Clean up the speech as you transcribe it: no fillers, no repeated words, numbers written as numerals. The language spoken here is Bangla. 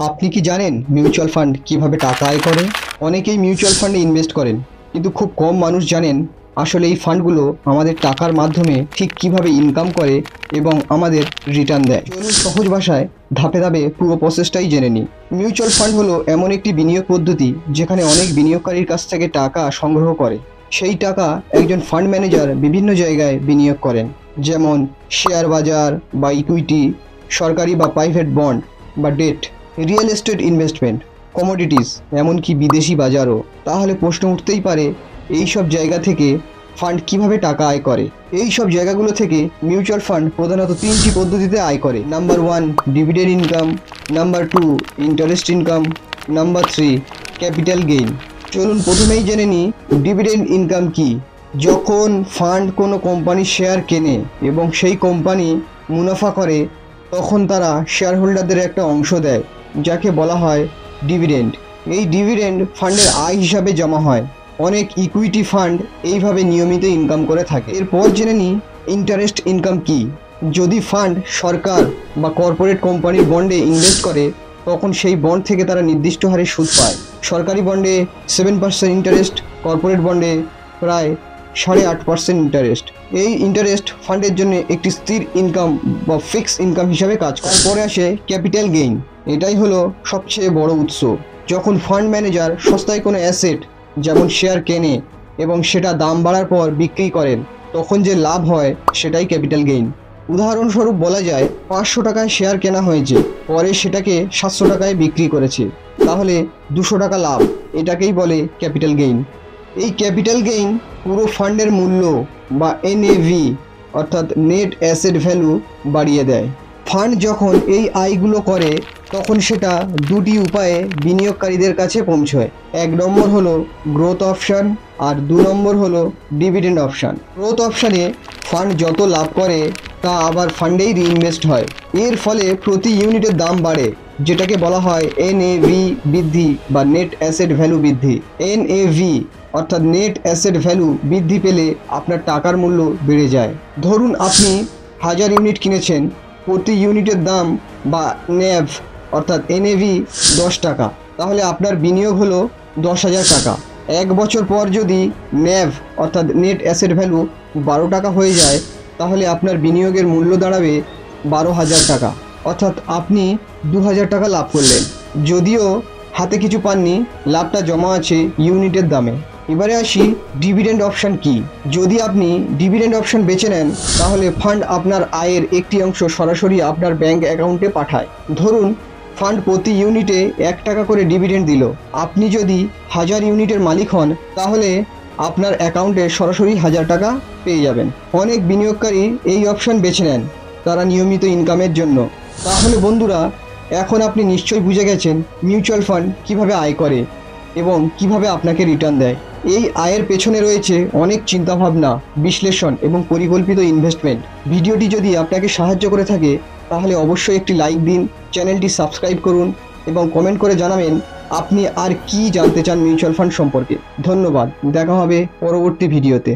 আপনি কি জানেন মিউচুয়াল ফান্ড কিভাবে টাকা আয় করে? অনেকেই মিউচুয়াল ফান্ডে ইনভেস্ট করেন, কিন্তু খুব কম মানুষ জানেন আসলে এই ফান্ডগুলো আমাদের টাকার মাধ্যমে ঠিক কিভাবে ইনকাম করে এবং আমাদের রিটার্ন দেয়। চলুন সহজ ভাষায় ধাপে ধাপে পুরো প্রসেসটাই জেনে নিই। মিউচুয়াল ফান্ড হলো এমন একটি বিনিয়োগ পদ্ধতি যেখানে অনেক বিনিয়োগকারীর কাছ থেকে টাকা সংগ্রহ করে। সেই টাকা একজন ফান্ড ম্যানেজার বিভিন্ন জায়গায় বিনিয়োগ করেন, যেমন শেয়ার বাজার বা ইকুইটি, সরকারি বা প্রাইভেট বন্ড বা debt, real estate investment, commodities, এমনকি বিদেশি বাজারও। তাহলে প্রশ্ন উঠতেই পারে, এই সব জায়গা থেকে ফান্ড কিভাবে টাকা আয় করে? এই সব জায়গাগুলো থেকে মিউচুয়াল ফান্ড প্রধানত তিনটি পদ্ধতিতে আয় করে। Number 1 dividend income, number 2 interest income, number 3 capital gain. চলুন প্রথমেই জেনে নিই ডিভিডেন্ড ইনকাম কি। যখন ফান্ড কোনো কোম্পানির শেয়ার কেনে এবং সেই কোম্পানি মুনাফা করে, তখন তারা শেয়ার হোল্ডারদের একটা অংশ দেয়, যাকে বলা হয় ডিভিডেন্ড। এই ডিভিডেন্ড ফান্ডের আয় হিসাবে জমা হয়। অনেক ইকুইটি ফান্ড এইভাবে নিয়মিত ইনকাম করে থাকে। এরপর জেনে নিই ইন্টারেস্ট ইনকাম কি। যদি ফান্ড সরকার বা কর্পোরেট কোম্পানির বন্ডে ইনভেস্ট করে, তখন সেই বন্ড থেকে তারা নির্দিষ্ট হারে সুদ পায়। সরকারি বন্ডে 7% ইন্টারেস্ট, কর্পোরেট বন্ডে প্রায় 8.5% ইন্টারেস্ট। এই ইন্টারেস্ট ফান্ডের জন্য একটি স্থির ইনকাম বা ফিক্স ইনকাম হিসাবে কাজ করে। তারপরে আসে ক্যাপিটাল গেইন। এটাই হলো সবচেয়ে বড় উৎস। যখন ফান্ড ম্যানেজার সস্তায় কোনো অ্যাসেট যেমন শেয়ার কেনে এবং সেটা দাম বাড়ার পর বিক্রি করেন, তখন যে লাভ হয় সেটাই ক্যাপিটাল গেইন। উদাহরণস্বরূপ বলা যায়, 500 টাকায় শেয়ার কেনা হয়েছে, পরে সেটাকে 700 টাকায় বিক্রি করেছে, তাহলে 200 টাকা লাভ। এটাকেই বলে ক্যাপিটাল গেইন। এই ক্যাপিটাল গেইন পুরো ফান্ডের মূল্য বা এনএভি অর্থাৎ নেট অ্যাসেট ভ্যালু বাড়িয়ে দেয়। ফান্ড যখন এই আয়গুলো করে, তখন সেটা দুটি উপায়ে বিনিয়োগকারীদের কাছে পৌঁছয়। 1 নম্বর হলো গ্রোথ অপশান আর 2 নম্বর হলো ডিভিডেন্ড অপশান। গ্রোথ অপশানে ফান্ড যত লাভ করে তা আবার ফান্ডেই রিইনভেস্ট হয়। এর ফলে প্রতি ইউনিটের দাম বাড়ে, যেটাকে বলা হয় এনএভি বৃদ্ধি বা নেট অ্যাসেট ভ্যালু বৃদ্ধি। এনএভি অর্থাৎ নেট অ্যাসেট ভ্যালু বৃদ্ধি পেলে আপনার টাকার মূল্য বেড়ে যায়। ধরুন আপনি 1000 ইউনিট কিনেছেন, প্রতি ইউনিটের দাম বা ন্যাভ অর্থাৎ এনএভি 10 টাকা, তাহলে আপনার বিনিয়োগ হলো 10,000 টাকা। 1 বছর পর যদি ন্যাভ অর্থাৎ নেট অ্যাসেট ভ্যালু 12 টাকা হয়ে যায়, তাহলে আপনার বিনিয়োগের মূল্য দাঁড়াবে 12,000 টাকা, অর্থাৎ আপনি 2,000 টাকা লাভ করলেন। যদিও হাতে কিছু পাননি, লাভটা জমা আছে ইউনিটের দামে। এবারে আসি ডিভিডেন্ড অপশান কি। যদি আপনি ডিভিডেন্ড অপশান বেছে নেন, তাহলে ফান্ড আপনার আয়ের একটি অংশ সরাসরি আপনার ব্যাংক অ্যাকাউন্টে পাঠায়। ধরুন ফান্ড প্রতি ইউনিটে 1 টাকা করে ডিভিডেন্ড দিল। আপনি যদি 1000 ইউনিটের মালিক হন, তাহলে আপনার অ্যাকাউন্টে সরাসরি 1000 টাকা পেয়ে যাবেন। অনেক বিনিয়োগকারী এই অপশান বেছে নেন তারা নিয়মিত ইনকামের জন্য। তাহলে বন্ধুরা, এখন আপনি নিশ্চয়ই বুঝে গেছেন মিউচুয়াল ফান্ড কিভাবে আয় করে এবং কিভাবে আপনাকে রিটার্ন দেয়। এই আয়ের পেছনে রয়েছে অনেক চিন্তাভাবনা, বিশ্লেষণ এবং পরিকল্পিত ইনভেস্টমেন্ট। ভিডিওটি যদি আপনাকে সাহায্য করে থাকে, তাহলে অবশ্যই একটি লাইক দিন, চ্যানেলটি সাবস্ক্রাইব করুন এবং কমেন্ট করে জানাবেন আপনি আর কি জানতে চান মিউচুয়াল ফান্ড সম্পর্কে। ধন্যবাদ, দেখা হবে পরবর্তী ভিডিওতে।